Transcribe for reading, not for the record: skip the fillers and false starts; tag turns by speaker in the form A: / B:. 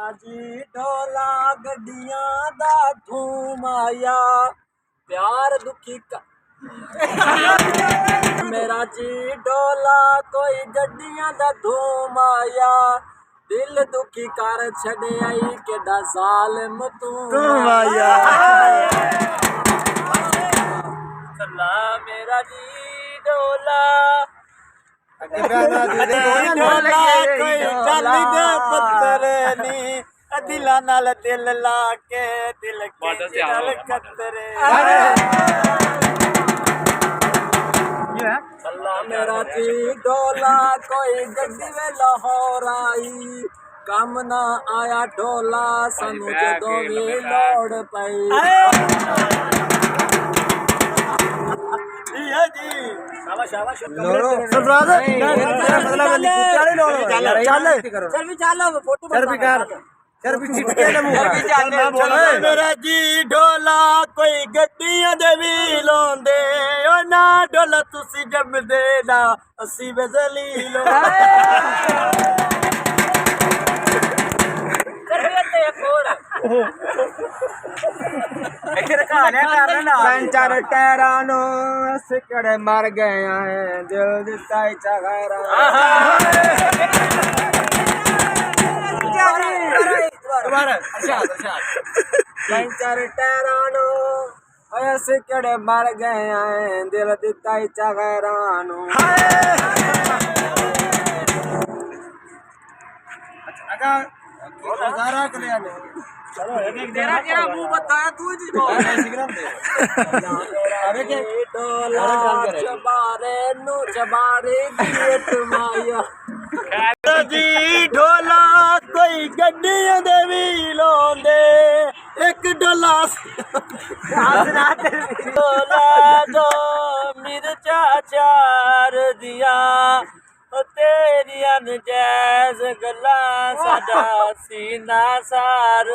A: मेरा जी ढोला गड्डियां दा धूम आया प्यार दुखी का मेरा जी ढोला कोई गड्डियां दा धूम आया दिल दुखी कर छड़े आई केड़ा ज़ालिम तू आया मेरा जी ढोला ढोला कोई टाली दे पत्थर नी दिला नाल दिल ला के दिल के दिल कतरे अल्लाह मेरा जी ढोला कोई गड्डी वे लाहौर आई कम ना आया ढोला सानू जदों भी लोड़ पई शाबाश सरफराज तेरा मतलब चल भी चल फोटो चल भी कर चल भी चिट्टे ने मुंह मेरा जी ढोला कोई गड्डियां दे भी लोंदे ओ ना ढोला तुसी जम दे ना असी वे जलील पंचर टैरानो सिकड़े मर गए हैं दिल दिता चगरा पंचर टैरानो सिकड़े मर गए हैं दिल दिता चगरानो तेरा मुंह बताया तू ही अरे के ढोला चबारे नु चबारे गेट माया जी ढोला कोई गड्डियां दे भी लोंदे एक ढोला ढोला दो मिर्चा चार दिया तेरिया नजैज गला साडा सीना सार